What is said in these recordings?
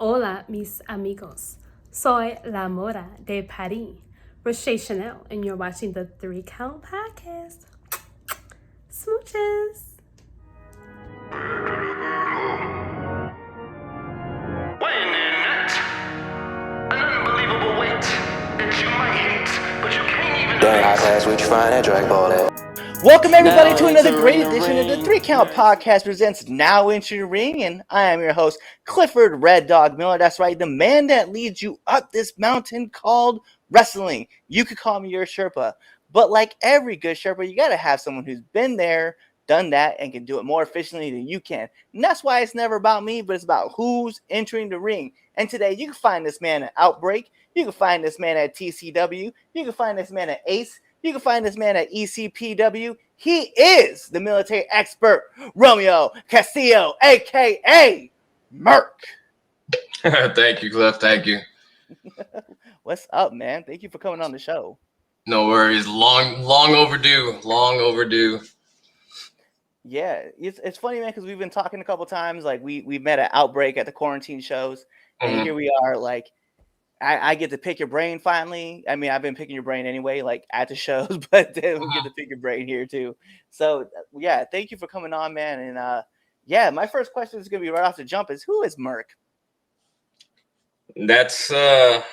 Hola, mis amigos. Soy La Mora de Paris, Roche Chanel, and you're watching the 3 Count Podcast. Smooches. When in it, an unbelievable weight that you might hate, but you can't even Dang, high pass, where'd you find that drag ball at? Welcome everybody Now to another entering great the edition of the ring. 3 Count Podcast presents Now Into the Ring, and I am your host, Clifford Red Dog Miller. That's right, the man that leads you up this mountain called wrestling. You could call me your Sherpa, but like every good Sherpa, you gotta have someone who's been there, done that, and can do it more efficiently than you can. And that's why it's never about me, but it's about who's entering the ring. And today, you can find this man at Outbreak, you can find this man at TCW, you can find this man at Ace, you can find this man at ECPW. He is the military expert, Romeo Castillo, a.k.a. Merc. Thank you, Cliff. Thank you. What's up, man? Thank you for coming on the show. No worries. Long overdue. Long overdue. Yeah, it's funny, man, because we've been talking a couple times. Like, we met at Outbreak at the quarantine shows, and here we are, like, I get to pick your brain finally. I mean, I've been picking your brain anyway, like at the shows, but then we get to pick your brain here too. So yeah, thank you for coming on, man. And yeah, my first question is gonna be right off the jump: is who is Merc? That's a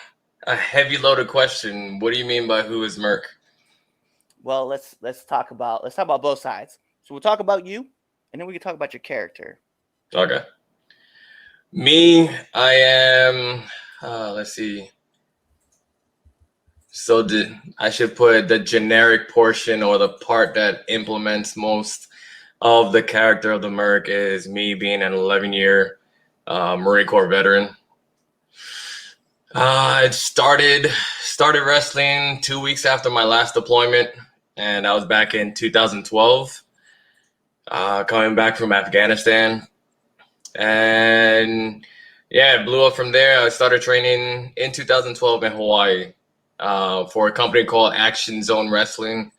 heavy loaded question. What do you mean by who is Merc? Well, let's talk about both sides. So we'll talk about you, and then we can talk about your character. Okay. Me, I am. Let's see. So I should put the generic portion or the part that implements most of the character of the Merc is me being an 11-year Marine Corps veteran. I started wrestling 2 weeks after my last deployment, and I was back in 2012, coming back from Afghanistan. And yeah, it blew up from there. I started training in 2012 in Hawaii for a company called Action Zone Wrestling.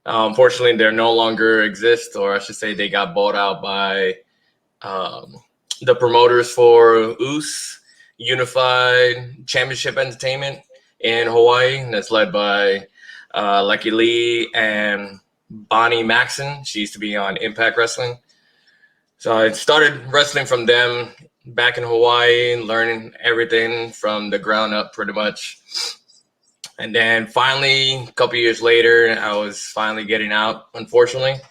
Unfortunately, they no longer exist, or I should say they got bought out by the promoters for US Unified Championship Entertainment in Hawaii. That's led by Lucky Lee and Bonnie Maxon. She used to be on Impact Wrestling. So I started wrestling from them back in Hawaii, learning everything from the ground up pretty much. And then finally, a couple years later, I was finally getting out, unfortunately,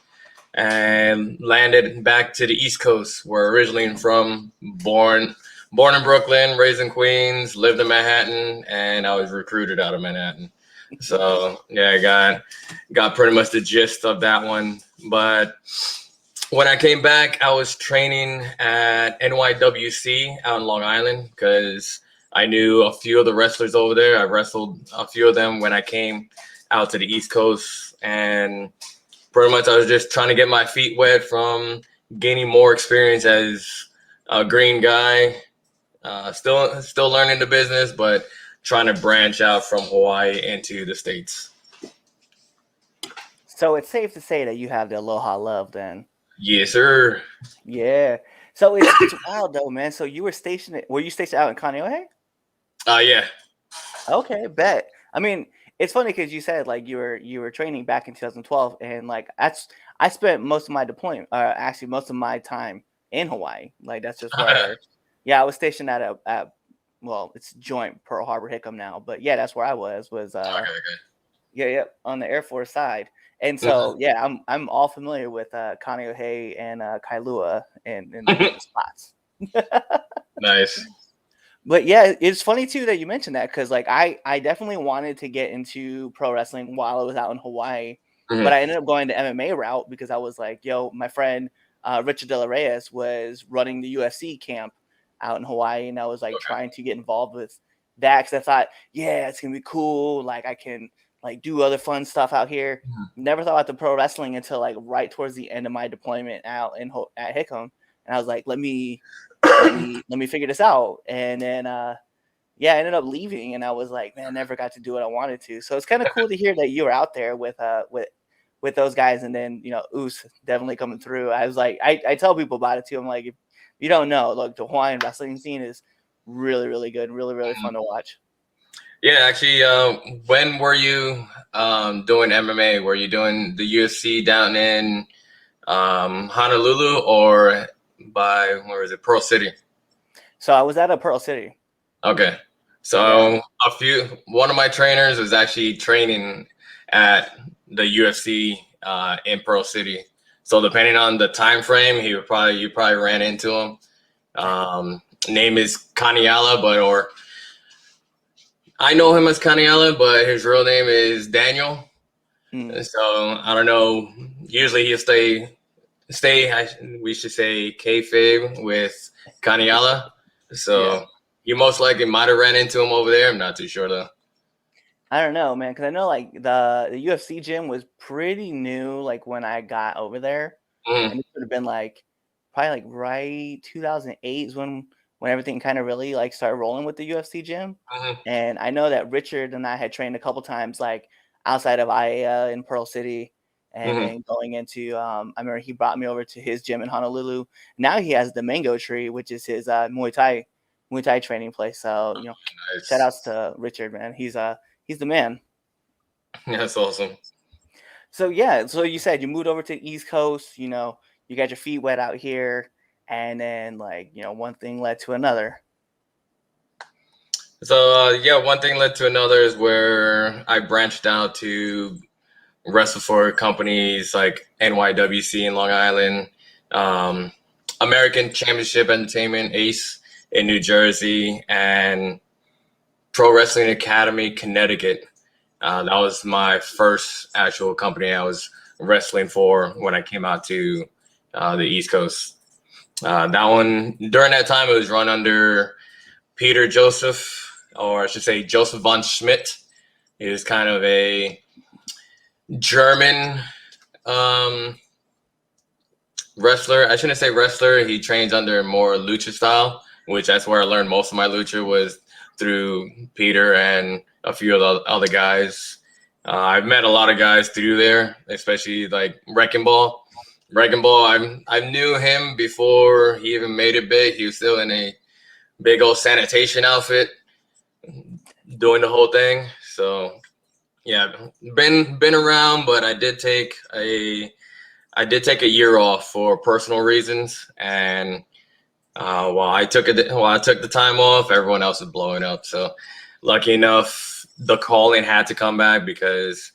and landed back to the East Coast, where originally I'm from. Born in Brooklyn, raised in Queens, lived in Manhattan, and I was recruited out of Manhattan. So yeah, I got pretty much the gist of that one. But when I came back, I was training at NYWC out in Long Island because I knew a few of the wrestlers over there. I wrestled a few of them when I came out to the East Coast, and pretty much I was just trying to get my feet wet from gaining more experience as a green guy, still learning the business, but trying to branch out from Hawaii into the States. So it's safe to say that you have the Aloha love, then. Yes, sir. Yeah. So it's wild though, man. So you were stationed. Were you stationed out in Kaneohe? Yeah. Okay, bet. I mean, it's funny because you said like you were training back in 2012, and like I spent most of my deployment, actually most of my time in Hawaii. Like that's just where, yeah, I was stationed at well, it's joint Pearl Harbor Hickam now, but yeah, that's where I was Okay. yeah, on the Air Force side. And so yeah, I'm all familiar with Kaneohe and Kailua and the spots. Nice. But yeah, it's funny too that you mentioned that because like I definitely wanted to get into pro wrestling while I was out in Hawaii, but I ended up going the MMA route because I was like, yo, my friend Richard De La Reyes was running the UFC camp out in Hawaii, and I was like trying to get involved with that because I thought, yeah, it's gonna be cool. Like I can like do other fun stuff out here. Never thought about the pro wrestling until like right towards the end of my deployment out at Hickam, and I was like, let me figure this out. And then yeah, I ended up leaving, and I was like, man, I never got to do what I wanted to. So it's kind of cool to hear that you were out there with those guys, and then Us definitely coming through. I was like, I tell people about it too. I'm like, if you don't know, look, the Hawaiian wrestling scene is really, really good, really fun to watch. Yeah, actually, when were you doing MMA? Were you doing the UFC down in Honolulu or by where is it, Pearl City? So I was at a Pearl City. Okay, so one of my trainers was actually training at the UFC in Pearl City. So depending on the time frame, you probably ran into him. Name is Kaniala, or I know him as Kaniala, but his real name is Daniel. So I don't know. Usually he'll we should say kayfabe with Kaniala. So you most likely might have ran into him over there. I'm not too sure though. I don't know, man, because I know like the UFC gym was pretty new, like when I got over there, and it would have been like probably like right 2008 is when everything kind of really like started rolling with the UFC gym. And I know that Richard and I had trained a couple times like outside of IAEA in Pearl City, and then going into I remember he brought me over to his gym in Honolulu. Now he has the Mango Tree, which is his Muay Thai training place. So shout Nice. outs to Richard, man. He's the man. That's awesome. So yeah, so you said you moved over to the East Coast, you got your feet wet out here, and then like, one thing led to another. So one thing led to another is where I branched out to wrestle for companies like NYWC in Long Island, American Championship Entertainment Ace in New Jersey, and Pro Wrestling Academy Connecticut. That was my first actual company I was wrestling for when I came out to the East Coast. That one, during that time, it was run under Peter Joseph, or I should say Joseph von Schmidt. He was kind of a German wrestler. I shouldn't say wrestler. He trains under more lucha style, which that's where I learned most of my lucha was through Peter and a few of the other guys. I've met a lot of guys through there, especially like Wrecking Ball. Wrecking Ball, I knew him before he even made it big. He was still in a big old sanitation outfit, doing the whole thing. So yeah, been around, but I did take a year off for personal reasons, and while I took the time off, everyone else was blowing up. So lucky enough, the calling had to come back because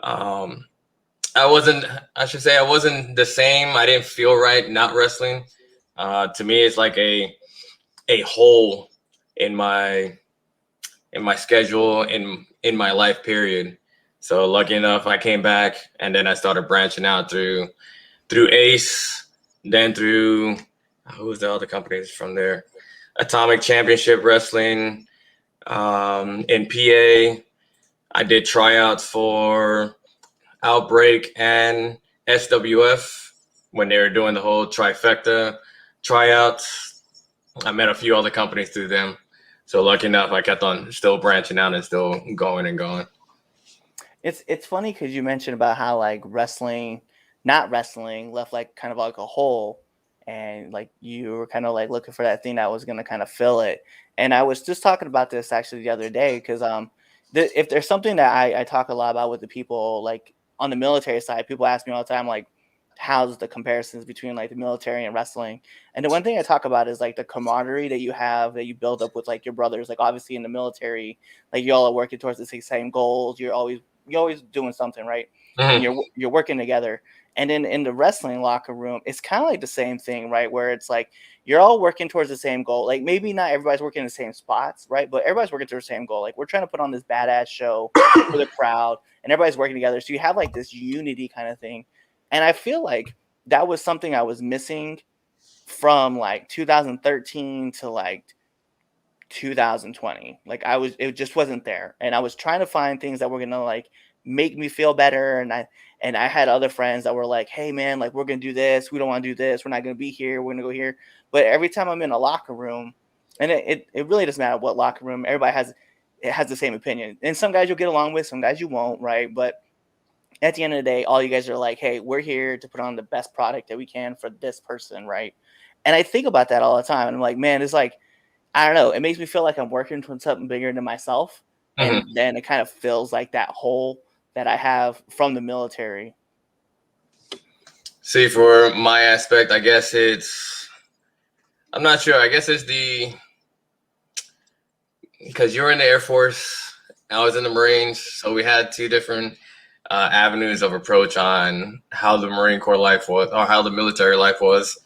I wasn't the same. I didn't feel right not wrestling. To me, it's like a hole in my schedule in my life period. So lucky enough, I came back, and then I started branching out through Ace, then through who's the other companies from there? Atomic Championship Wrestling in PA. I did tryouts for Outbreak and SWF when they were doing the whole trifecta tryouts. I met a few other companies through them. So lucky enough, I kept on still branching out and still going and going. It's funny because you mentioned about how like not wrestling left like kind of like a hole, and like you were kind of like looking for that thing that was going to kind of fill it. And I was just talking about this actually the other day because if there's something that I talk a lot about with the people like on the military side, people ask me all the time like, how's the comparisons between like the military and wrestling? And the one thing I talk about is like the camaraderie that you have, that you build up with like your brothers. Like obviously in the military, like you all are working towards the same goals. You're always doing something, right? And you're working together. And then in the wrestling locker room, it's kind of like the same thing, right? Where it's like you're all working towards the same goal. Like maybe not everybody's working in the same spots, right? But everybody's working towards the same goal. Like we're trying to put on this badass show for the crowd, and everybody's working together. So you have like this unity kind of thing. And I feel like that was something I was missing from like 2013 to like 2020. Like it just wasn't there. And I was trying to find things that were going to like make me feel better. And I had other friends that were like, hey man, like we're going to do this. We don't want to do this. We're not going to be here. We're going to go here. But every time I'm in a locker room, and it really doesn't matter what locker room, everybody has the same opinion. And some guys you'll get along with, some guys you won't, right? But at the end of the day, all you guys are like, hey, we're here to put on the best product that we can for this person, right? And I think about that all the time. And I'm like, man, it's like, I don't know. It makes me feel like I'm working towards something bigger than myself, and then it kind of feels like that hole that I have from the military. See, for my aspect, I guess I'm not sure. I guess it's because you were in the Air Force, I was in the Marines, so we had two different avenues of approach on how the Marine Corps life was, or how the military life was.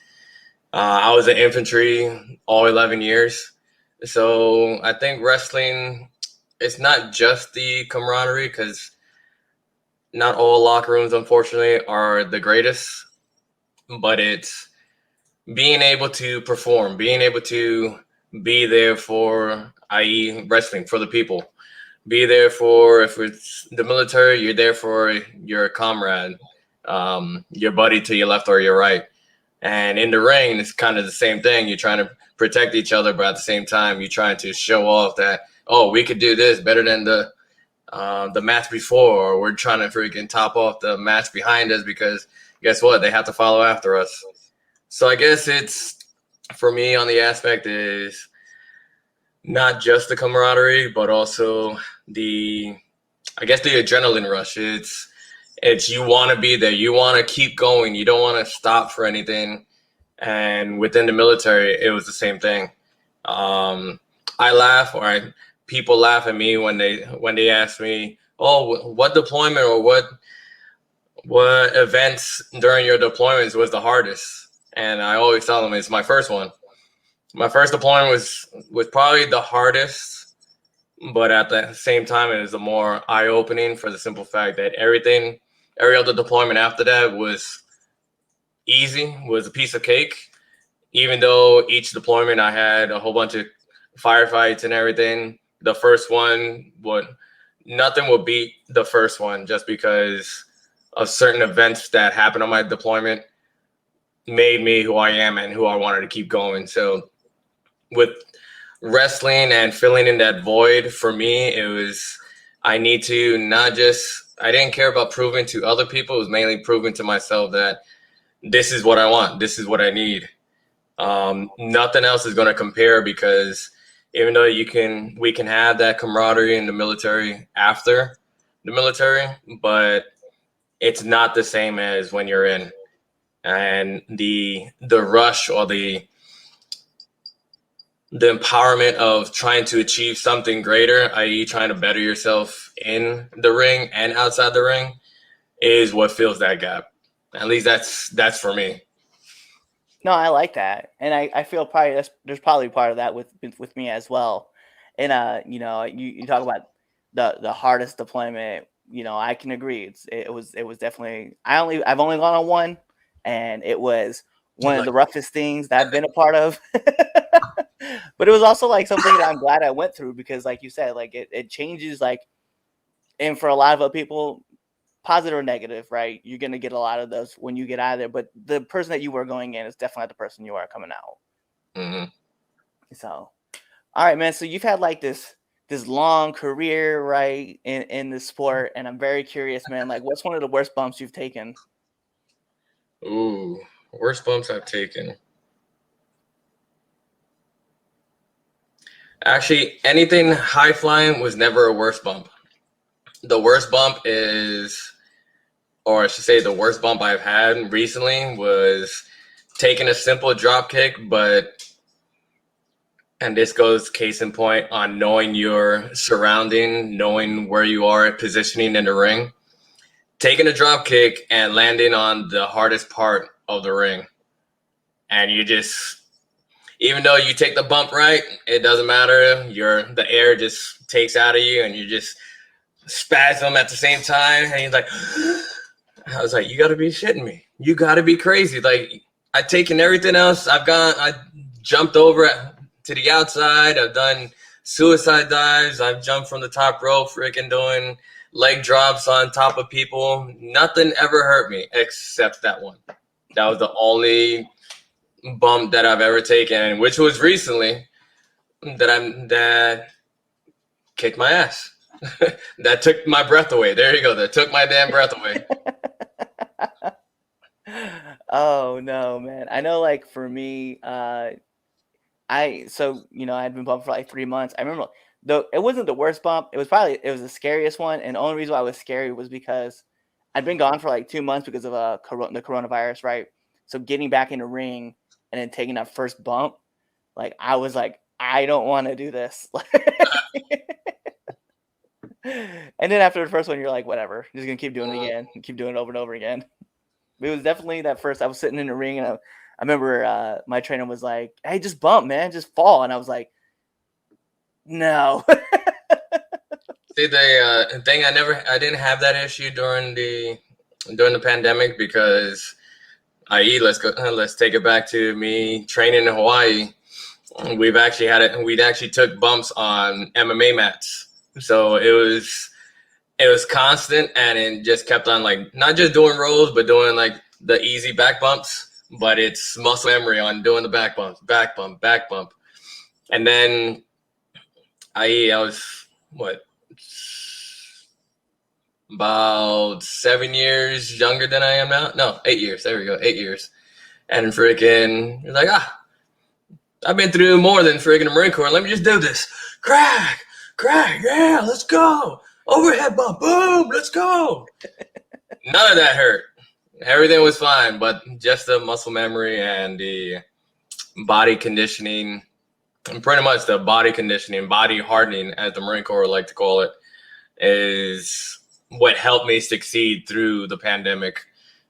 I was in infantry all 11 years. So I think wrestling, it's not just the camaraderie, because not all locker rooms, unfortunately, are the greatest, but it's being able to perform, being able to be there for, i.e., wrestling, for the people. Be there for, if it's the military, you're there for your comrade, your buddy to your left or your right. And in the ring, it's kind of the same thing. You're trying to protect each other, but at the same time, you're trying to show off that, oh, we could do this better than the match before, or we're trying to freaking top off the match behind us, because guess what? They have to follow after us. So I guess it's, for me, on the aspect is not just the camaraderie, but also I guess the adrenaline rush. It's you want to be there. You want to keep going. You don't want to stop for anything. And within the military, it was the same thing. I laugh, people laugh at me when they ask me, "Oh, what deployment or what events during your deployments was the hardest?" And I always tell them it's my first one. My first deployment was probably the hardest, but at the same time, it was the more eye-opening, for the simple fact that every other deployment after that was easy, was a piece of cake. Even though each deployment I had a whole bunch of firefights and everything, the first one nothing would beat the first one, just because of certain events that happened on my deployment made me who I am and who I wanted to keep going. So with wrestling and filling in that void, for me, it was, I need to I didn't care about proving to other people. It was mainly proving to myself that this is what I want. This is what I need. Nothing else is going to compare, because even though we can have that camaraderie in the military after the military, but it's not the same as when you're in. And the rush, or the empowerment of trying to achieve something greater, i.e., trying to better yourself in the ring and outside the ring, is what fills that gap. At least that's for me. No, I like that, and I feel probably there's probably part of that with me as well. And you talk about the hardest deployment. I can agree. It was definitely, I've only gone on one, and it was one of the roughest things that I've been a part of. But it was also like something that I'm glad I went through, because, like you said, like it changes, like, and for a lot of other people, positive or negative, right? You're going to get a lot of those when you get out of there, but the person that you were going in is definitely not the person you are coming out. Mm-hmm. So, all right, man. So you've had like this long career, right, in the sport, and I'm very curious, man. Like, what's one of the worst bumps you've taken? Ooh, worst bumps I've taken. Actually, anything high flying was never a worst bump. The worst bump is, or I should say, the worst bump I've had recently was taking a simple drop kick, and this goes case in point on knowing your surrounding, knowing where you are, positioning in the ring, taking a drop kick and landing on the hardest part of the ring. And you just, even though you take the bump right, it doesn't matter. The air just takes out of you, and you just spasm at the same time. And you're like, I was like, you got to be shitting me. You got to be crazy. Like, I've taken everything else. I jumped over to the outside. I've done suicide dives. I've jumped from the top rope, freaking doing leg drops on top of people. Nothing ever hurt me except that one. That was the only bump that I've ever taken, which was recently, that kicked my ass. That took my breath away. There you go. That took my damn breath away. Oh no, man. I know, like, for me, So I had been bumped for like 3 months. I remember though it wasn't the worst bump. It was the scariest one, and the only reason why it was scary was because I'd been gone for like 2 months because of the coronavirus, right? So getting back in the ring and then taking that first bump, like I was like, I don't want to do this. And then after the first one, you're like, whatever, just gonna keep doing it again, and keep doing it over and over again. It was definitely that first. I was sitting in the ring, and I remember my trainer was like, "Hey, just bump, man, just fall," and I was like, "No." See, the thing I didn't have that issue during the pandemic because, i.e., let's take it back to me training in Hawaii. We'd actually took bumps on MMA mats, so it was constant, and it just kept on like not just doing rolls, but doing like the easy back bumps. But it's muscle memory on doing the back bumps, back bump, back bump, and then I was what about 7 years younger than I am now. No, 8 years. There we go, 8 years. And freaking, you're like, I've been through more than freaking the Marine Corps. Let me just do this. Crack, yeah, let's go. Overhead bump, boom, let's go. None of that hurt. Everything was fine, but just the muscle memory and the body conditioning, and pretty much the body conditioning, body hardening, as the Marine Corps would like to call it, is what helped me succeed through the pandemic.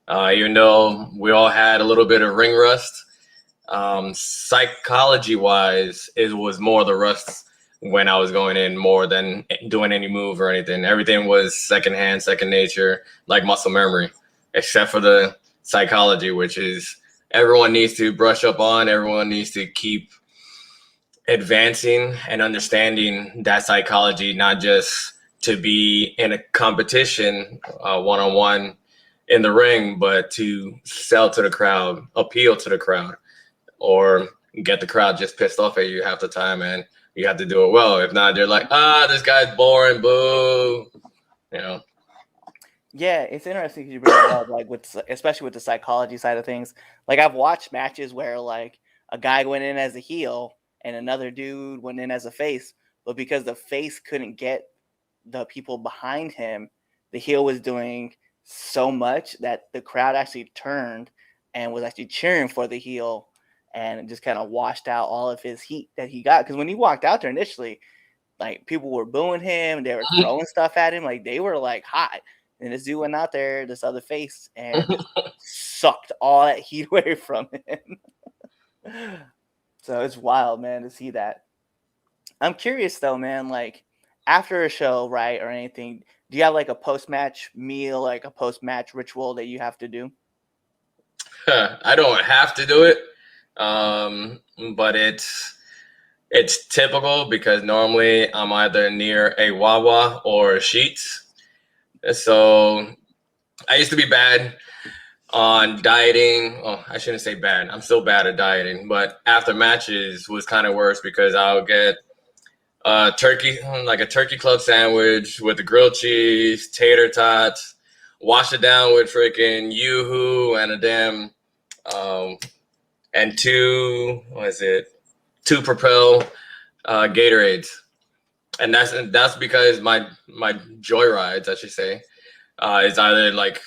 Even though we all had a little bit of ring rust, psychology-wise, it was more the rust when I was going in more than doing any move or anything. Everything was secondhand, second nature, like muscle memory, except for the psychology, which is everyone needs to brush up on. Everyone needs to keep advancing and understanding that psychology, not just to be in a competition one-on-one in the ring, but to sell to the crowd, appeal to the crowd, or get the crowd just pissed off at you half the time, and you have to do it well. If not, they're like, this guy's boring, boo. Yeah, it's interesting because you bring it up, like especially with the psychology side of things. Like I've watched matches where like a guy went in as a heel and another dude went in as a face, but because the face couldn't get the people behind him, the heel was doing so much that the crowd actually turned and was actually cheering for the heel, and it just kind of washed out all of his heat that he got. Because when he walked out there initially, like people were booing him, they were throwing stuff at him, like they were like hot. And this dude went out there, this other face, and just sucked all that heat away from him. So it's wild, man, to see that. I'm curious though, man, like after a show, right, or anything, do you have like a post-match meal, like a post-match ritual that you have to do? I don't have to do it, but it's typical because normally I'm either near a Wawa or a Sheetz. So I used to be bad on dieting. Oh, I shouldn't say bad. I'm still bad at dieting, but after matches was kind of worse because I'll get a turkey club sandwich with the grilled cheese, tater tots, wash it down with freaking yoo-hoo and a damn and two Propel Gatorades. And that's because my joyrides, I should say, is either like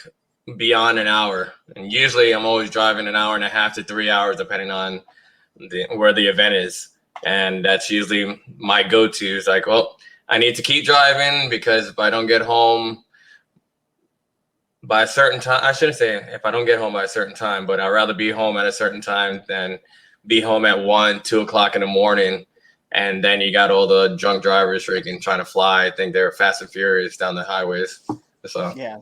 beyond an hour, and usually I'm always driving an hour and a half to 3 hours, depending on where the event is, and that's usually my go-to. Is like, well, I need to keep driving because if I don't get home by a certain time, I shouldn't say if I don't get home by a certain time, but I'd rather be home at a certain time than be home at 1-2 o'clock in the morning. And then you got all the drunk drivers freaking trying to fly. I think they're fast and furious down the highways. So yeah.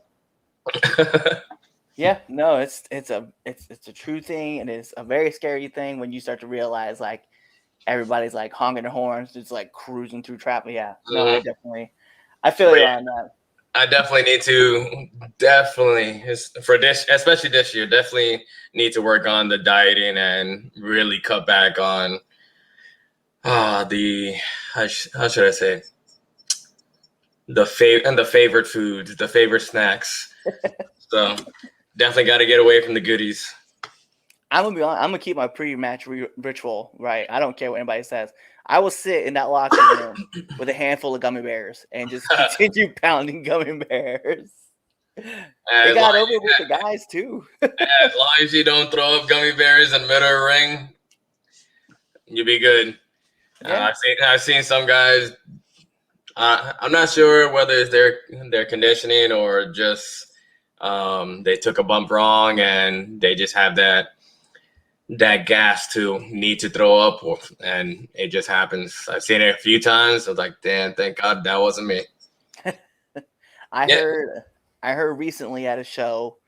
Yeah, no, it's a true thing, and it's a very scary thing when you start to realize like everybody's like honking their horns, just like cruising through traffic. Yeah, no, I feel you on that. I definitely need to especially this year, definitely need to work on the dieting and really cut back on how should I say, the favorite foods, the favorite snacks. So definitely got to get away from the goodies. I'm gonna be honest. I'm gonna keep my pre-match ritual, right? I don't care what anybody says. I will sit in that locker room with a handful of gummy bears and just continue pounding gummy bears. It As long, got over with the guys too. as long as you don't throw up gummy bears in the middle of the ring, you'll be good. Yeah. I've seen some guys. I'm not sure whether it's their conditioning or just they took a bump wrong and they just have that gas to need to throw up, and it just happens. I've seen it a few times. I was like, damn, thank God that wasn't me. I heard recently at a show,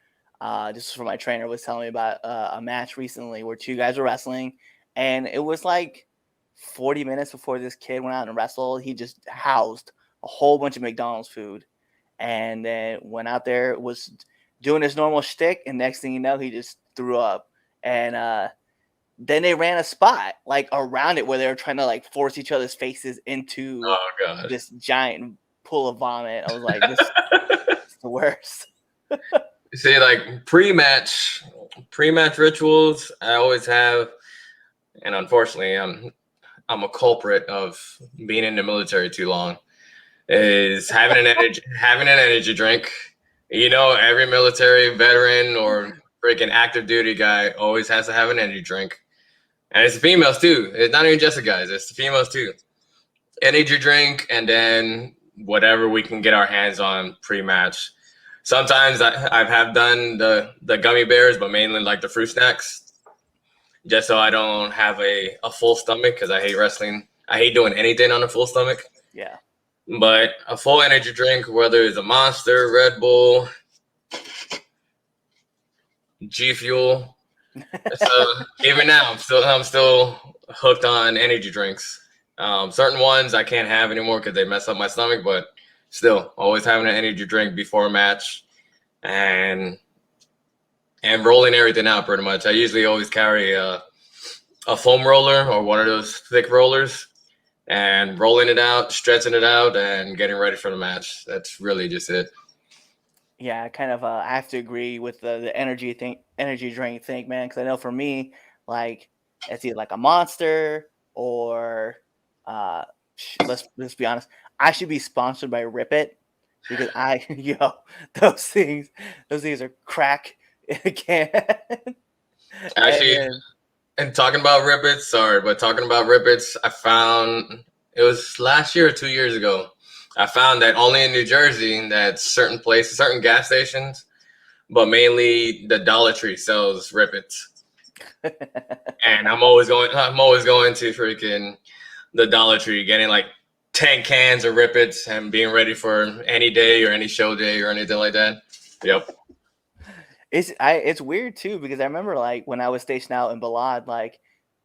just from my trainer was telling me about a match recently where two guys were wrestling, and it was like 40 minutes before this kid went out and wrestled. He just housed a whole bunch of McDonald's food, and then went out there, was doing his normal shtick, and next thing you know, he just threw up. And then they ran a spot like around it where they were trying to like force each other's faces into this giant pool of vomit. I was like, this is the worst. See, like pre-match rituals, I always have, and unfortunately, I'm a culprit of being in the military too long. Is having an energy drink. You know, every military veteran or freaking active duty guy always has to have an energy drink. And it's the females too. It's not even just the guys, it's the females too. Energy drink, and then whatever we can get our hands on pre-match. Sometimes I have done the gummy bears, but mainly like the fruit snacks, just so I don't have a full stomach, because I hate wrestling. I hate doing anything on a full stomach. Yeah. But a full energy drink, whether it's a Monster, Red Bull, G Fuel. So even now, I'm still hooked on energy drinks. Certain ones I can't have anymore because they mess up my stomach, but still, always having an energy drink before a match, and rolling everything out pretty much. I usually always carry a foam roller or one of those thick rollers, and rolling it out, stretching it out, and getting ready for the match. That's really just it. Yeah, kind of. I have to agree with the energy drink thing, man. Because I know for me, like it's either like a Monster or let's be honest, I should be sponsored by Rip It, because those things are crack in a can. Actually, and talking about Rip Its, I found it was last year or 2 years ago. I found that only in New Jersey that certain places, certain gas stations, but mainly the Dollar Tree sells Rip Its. And I'm always going to freaking the Dollar Tree, getting like 10 cans of Rip Its and being ready for any day or any show day or anything like that. Yep. It's weird too, because I remember like when I was stationed out in Balad, like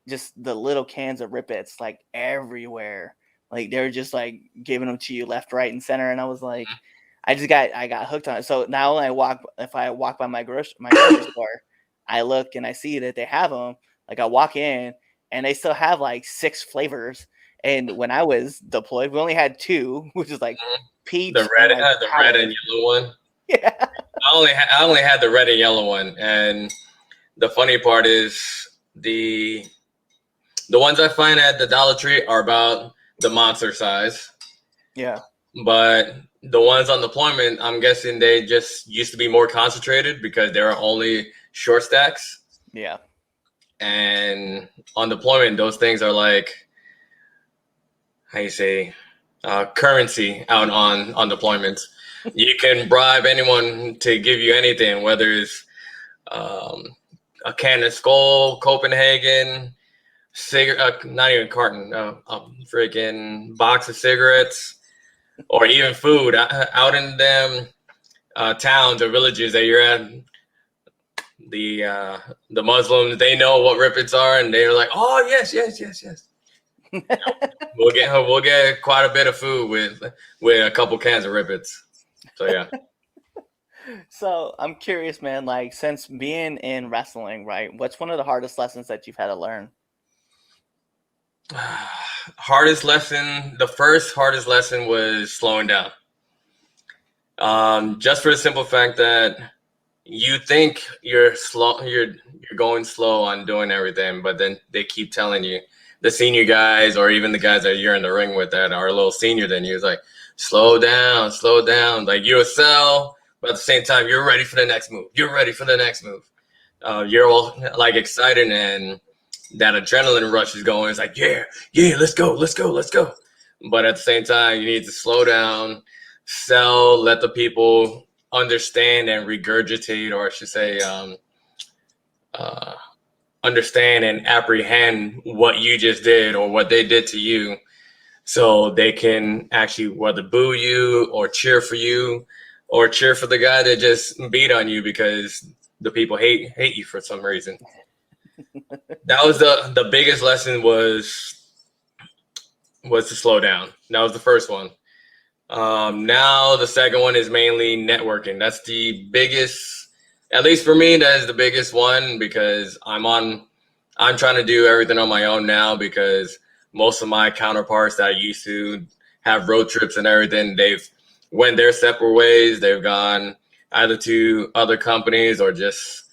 just the little cans of Rip Its like everywhere. Like they were just like giving them to you left, right, and center, and I was like, I got hooked on it. So now when if I walk by my grocery store, I look and I see that they have them. Like I walk in and they still have like 6 flavors. And when I was deployed, we only had 2, which is like peach. The red and, like, red and yellow one. Yeah. I only had the red and yellow one, and the funny part is the ones I find at the Dollar Tree are about the Monster size. Yeah. But the ones on deployment, I'm guessing they just used to be more concentrated because they were only short stacks. Yeah. And on deployment, those things are like, how you say, currency out on deployments. You can bribe anyone to give you anything, whether it's a can of Skull, Copenhagen, not even carton, a freaking box of cigarettes, or even food out in them towns or villages that you're at. The Muslims, they know what Rip Its are, and they're like, oh yes. We'll get quite a bit of food with a couple cans of Rip Its. So yeah. So I'm curious, man, like since being in wrestling, right, what's one of the hardest lessons that you've had to learn? Hardest lesson, the first hardest lesson was slowing down. Just for the simple fact that, you think you're slow, you're going slow on doing everything, but then they keep telling you, the senior guys or even the guys that you're in the ring with that are a little senior than you, it's like, slow down, slow down. Like, you excel, but at the same time, you're ready for the next move. You're ready for the next move. You're all like excited, and that adrenaline rush is going. It's like, yeah, let's go, let's go, let's go. But at the same time, you need to slow down, sell, let the people understand and regurgitate, or I should say, understand and apprehend what you just did or what they did to you, so they can actually whether boo you or cheer for you or cheer for the guy that just beat on you because the people hate you for some reason. That was the biggest lesson, was to slow down. That was the first one. Now the second one is mainly networking. That's the biggest, at least for me, that is the biggest one, because I'm trying to do everything on my own now, because most of my counterparts that I used to have road trips and everything, they've went their separate ways. They've gone either to other companies or just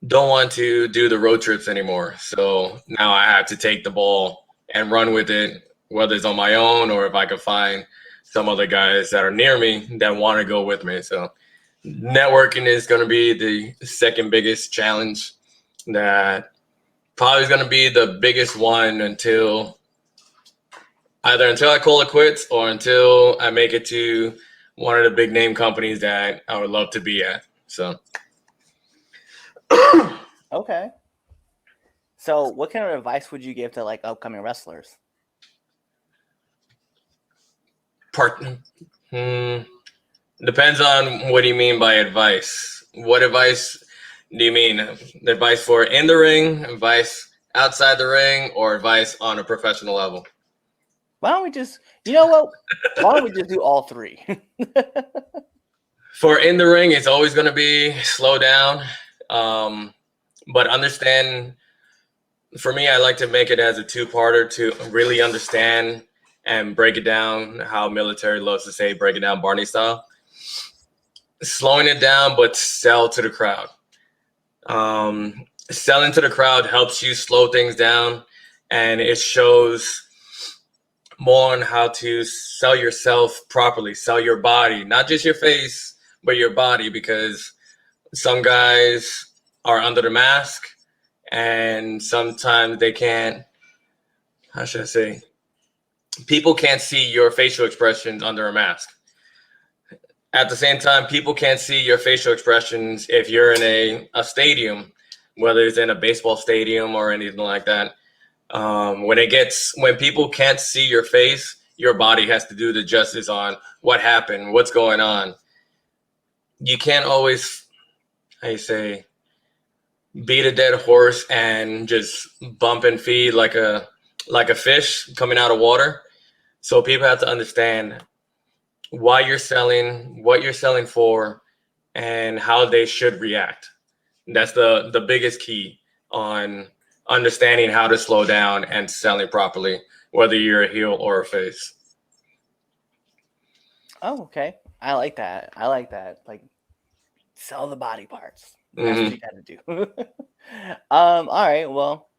don't want to do the road trips anymore. So now I have to take the ball and run with it, whether it's on my own or if I can find some other guys that are near me that want to go with me. So networking is going to be the second biggest challenge, that probably is going to be the biggest one until I call it quits or until I make it to one of the big name companies that I would love to be at. So. Okay. So what kind of advice would you give to like upcoming wrestlers? Depends on what do you mean by advice. What advice do you mean? Advice for in the ring, advice outside the ring, or advice on a professional level? Why don't we just, you know what? Why don't we just do all three? For in the ring, it's always going to be slow down. But understand, for me, I like to make it as a two-parter to really understand and break it down how military loves to say, break it down Barney style. Slowing it down, but sell to the crowd. Selling to the crowd helps you slow things down, and it shows more on how to sell yourself properly, sell your body, not just your face, but your body, because some guys are under the mask and sometimes they can't, how should I say, people can't see your facial expressions under a mask. At the same time, people can't see your facial expressions if you're in a stadium, whether it's in a baseball stadium or anything like that. When people can't see your face, your body has to do the justice on what happened, what's going on. You can't always, how you say, beat a dead horse and just bump and feed like a fish coming out of water. So people have to understand why you're selling, what you're selling for, and how they should react. That's the biggest key on understanding how to slow down and selling properly, whether you're a heel or a face. Oh, okay. I like that. Like, sell the body parts. That's what you got to do. All right. Well,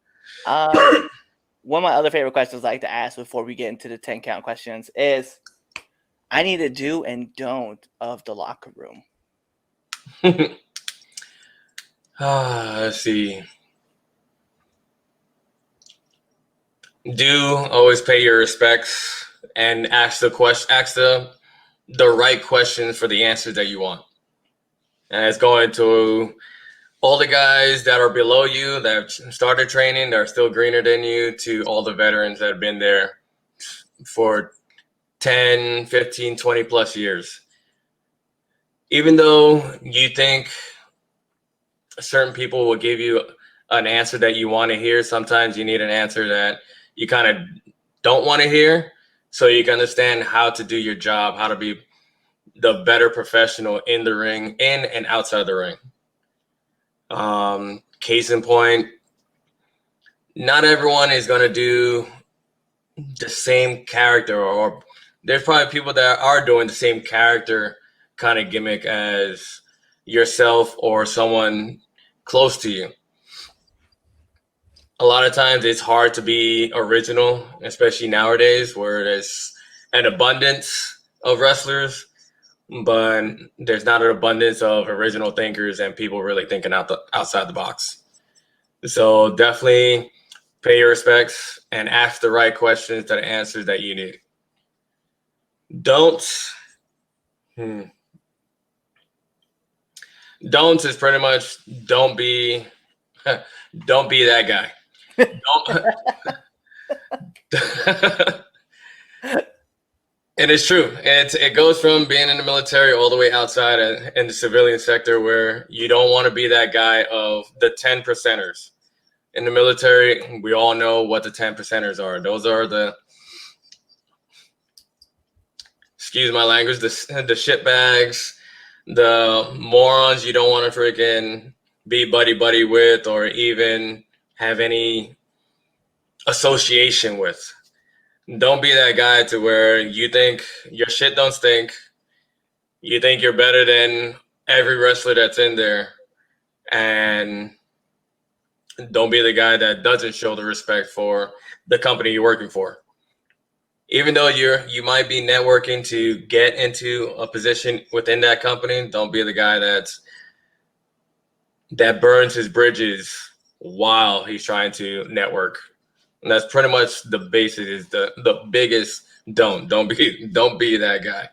one of my other favorite questions I like to ask before we get into the 10 count questions is, I need a do and don't of the locker room. Let's see. Do always pay your respects and ask the right questions for the answers that you want. And it's going to all the guys that are below you that have started training, that are still greener than you, to all the veterans that have been there for 10, 15, 20 plus years. Even though you think certain people will give you an answer that you want to hear, sometimes you need an answer that you kind of don't want to hear, so you can understand how to do your job, how to be the better professional in the ring, in and outside the ring. Case in point, not everyone is going to do the same character, or there's probably people that are doing the same character kind of gimmick as yourself or someone close to you. A lot of times it's hard to be original, especially nowadays where there's an abundance of wrestlers, but there's not an abundance of original thinkers and people really thinking outside the box. So definitely pay your respects and ask the right questions to the answers that you need. Don'ts. Don'ts is pretty much don't be that guy. And it's true. It goes from being in the military all the way outside in the civilian sector where you don't want to be that guy of the 10 percenters. In the military, we all know what the 10 percenters are. Those are the, excuse my language, the shitbags, the morons you don't want to freaking be buddy with or even have any association with. Don't be that guy to where you think your shit don't stink. You think you're better than every wrestler that's in there. And don't be the guy that doesn't show the respect for the company you're working for. Even though you might be networking to get into a position within that company, don't be the guy that burns his bridges while he's trying to network. And that's pretty much the basic is the biggest don't be that guy.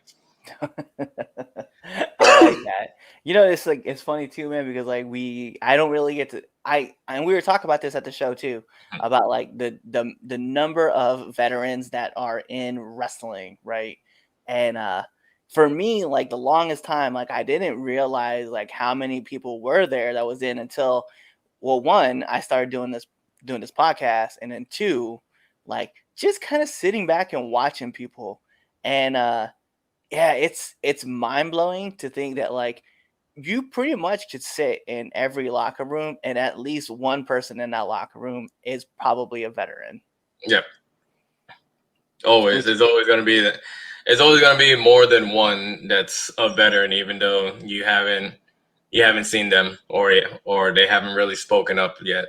I like that. It's funny too, man, because I don't really get to and we were talking about this at the show too, about like the number of veterans that are in wrestling, right? And for me, like the longest time, like I didn't realize like how many people were there that was in until, well, one, I started doing this podcast, and then two, like just kind of sitting back and watching people. And yeah, it's mind-blowing to think that like you pretty much could sit in every locker room and at least one person in that locker room is probably a veteran. Yep. Always. There's always going to be that. It's always going to be more than one that's a veteran, even though you haven't seen them or they haven't really spoken up yet.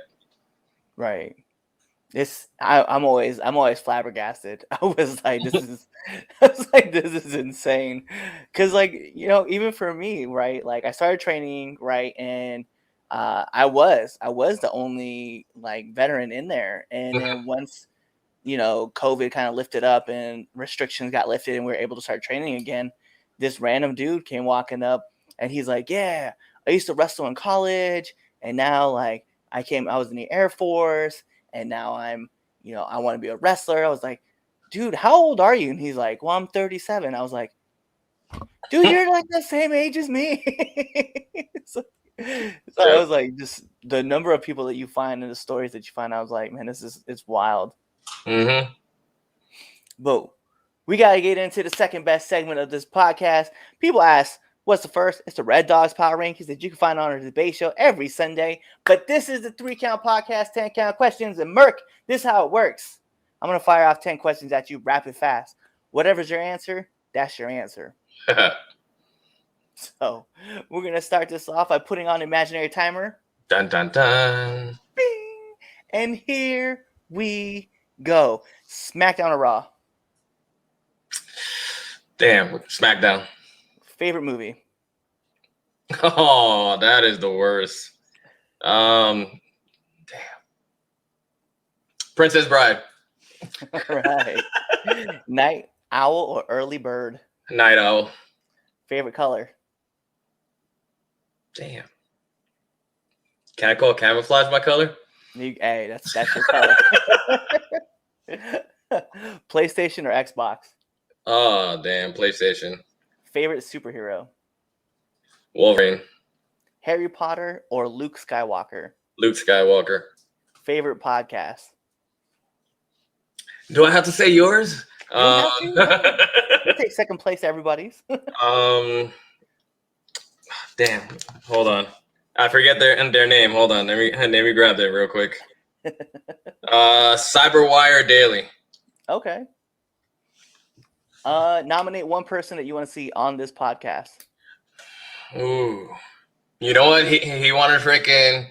Right. I'm always flabbergasted. I was like, this is insane. Cause like, even for me, right? Like I started training, right? And I was the only like veteran in there. And then once, COVID kind of lifted up and restrictions got lifted and we were able to start training again, this random dude came walking up and he's like, yeah, I used to wrestle in college. And now like I was in the Air Force. And now I'm, I want to be a wrestler. I was like, dude, how old are you? And he's like, well, I'm 37. I was like, dude, you're like the same age as me. so I was like, just the number of people that you find and the stories that you find, I was like, man, it's wild. Mm-hmm. But we got to get into the second best segment of this podcast. People ask, what's the first? It's the Red Dogs Power Rankings that you can find on our debate show every Sunday. But this is the 3 Count Podcast, 10 Count Questions. And Merc, this is how it works. I'm going to fire off 10 questions at you rapid fast. Whatever's your answer, that's your answer. So we're going to start this off by putting on an imaginary timer. Dun, dun, dun. Bing! And here we go. SmackDown or Raw? Damn, SmackDown. Favorite movie? Oh, that is the worst. Damn. Princess Bride. Right. Night owl or early bird? Night owl. Favorite color? Damn. Can I call camouflage my color? Hey, that's your color. PlayStation or Xbox? Oh, damn. PlayStation. Favorite superhero? Wolverine. Harry Potter or Luke Skywalker? Luke Skywalker. Favorite podcast? Do I have to say yours? You take second place, everybody's. Damn. Hold on. I forget their name. Hold on. Let me grab that real quick. Cyberwire Daily. Okay. Nominate one person that you want to see on this podcast. Ooh. You know what? He wanted freaking.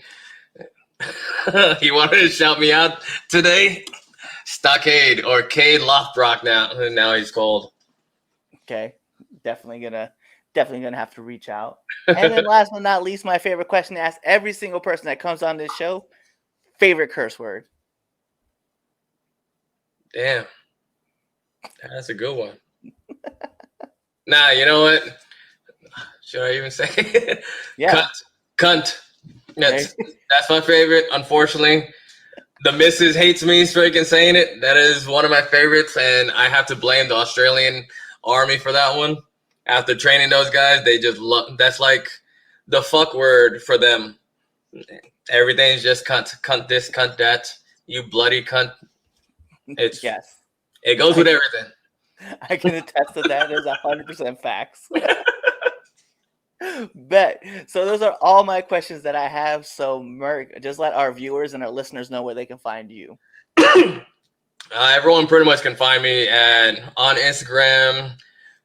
He wanted to shout me out today. Stockade or Cade Lothbrock now he's called. Okay, definitely gonna have to reach out. And then last but not least, my favorite question to ask every single person that comes on this show: favorite curse word. Damn, that's a good one. Nah, you know what? Should I even say it? Yeah. Cunt. That's my favorite. Unfortunately, the missus hates me freaking saying it. That is one of my favorites, and I have to blame the Australian Army for that one. After training those guys, they just love. That's like the fuck word for them. Everything's just cunt this, cunt that. You bloody cunt. Yes. It goes with everything. I can attest to that. There's 100% facts. Bet. So those are all my questions that I have. So Merc, just let our viewers and our listeners know where they can find you. Everyone pretty much can find me on Instagram,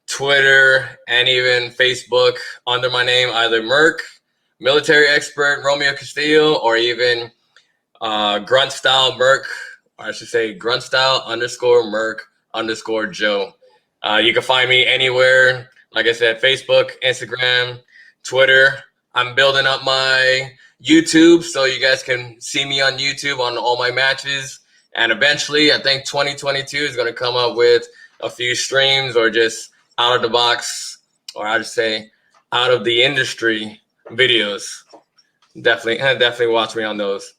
Twitter, and even Facebook under my name, either Merc, military expert Romeo Castillo, or even Grunt Style Merc, or I should say Grunt Style _Merc _Joe. You can find me anywhere. Like I said, Facebook, Instagram, Twitter. I'm building up my YouTube so you guys can see me on YouTube on all my matches. And eventually, I think 2022 is going to come up with a few streams or just out of the box, or I should say out of the industry videos. Definitely watch me on those.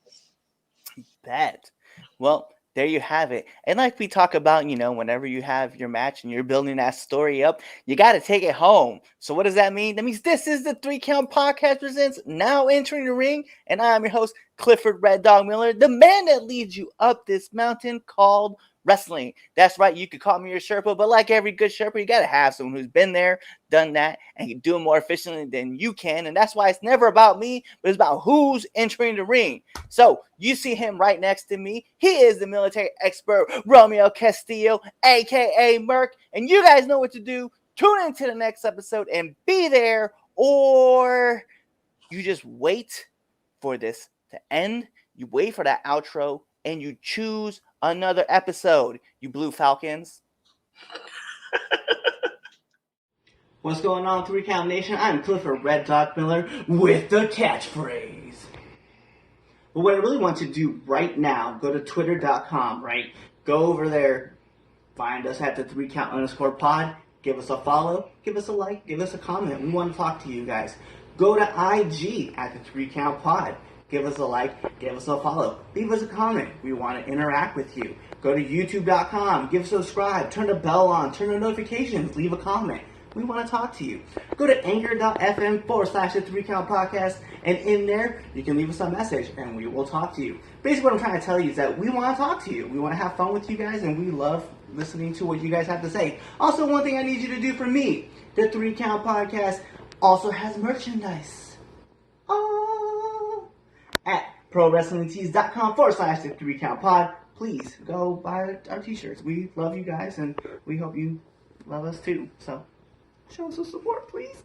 Bet. Well, there you have it. And like we talk about, whenever you have your match and you're building that story up, you got to take it home. So what does that mean? That means this is the 3 Count Podcast presents Now Entering the Ring. And I'm your host, Clifford Red Dog Miller, the man that leads you up this mountain called wrestling. That's right. You could call me your Sherpa, but like every good Sherpa, you got to have someone who's been there, done that, and can do it more efficiently than you can. And that's why it's never about me, but it's about who's entering the ring. So you see him right next to me. He is the military expert, Romeo Castillo, aka Merc. And you guys know what to do. Tune into the next episode and be there, or you just wait for this to end. You wait for that outro and you choose another episode, you Blue Falcons. What's going on, 3 Count Nation? I'm Clifford Red Dog Miller with the catchphrase. But what I really want to do right now, go to twitter.com, right? Go over there, find us at the 3 Count _ pod, give us a follow, give us a like, give us a comment. We want to talk to you guys. Go to IG at the 3 Count pod. Give us a like, give us a follow, leave us a comment. We want to interact with you. Go to youtube.com, give subscribe, turn the bell on, turn the notifications, leave a comment. We want to talk to you. Go to anchor.fm /the 3 Count Podcast, and in there, you can leave us a message, and we will talk to you. Basically, what I'm trying to tell you is that we want to talk to you. We want to have fun with you guys, and we love listening to what you guys have to say. Also, one thing I need you to do for me, the 3 Count Podcast also has merchandise. At ProWrestlingTees.com /the 3 Count Pod. Please go buy our t-shirts. We love you guys, and we hope you love us too. So, show us some support, please.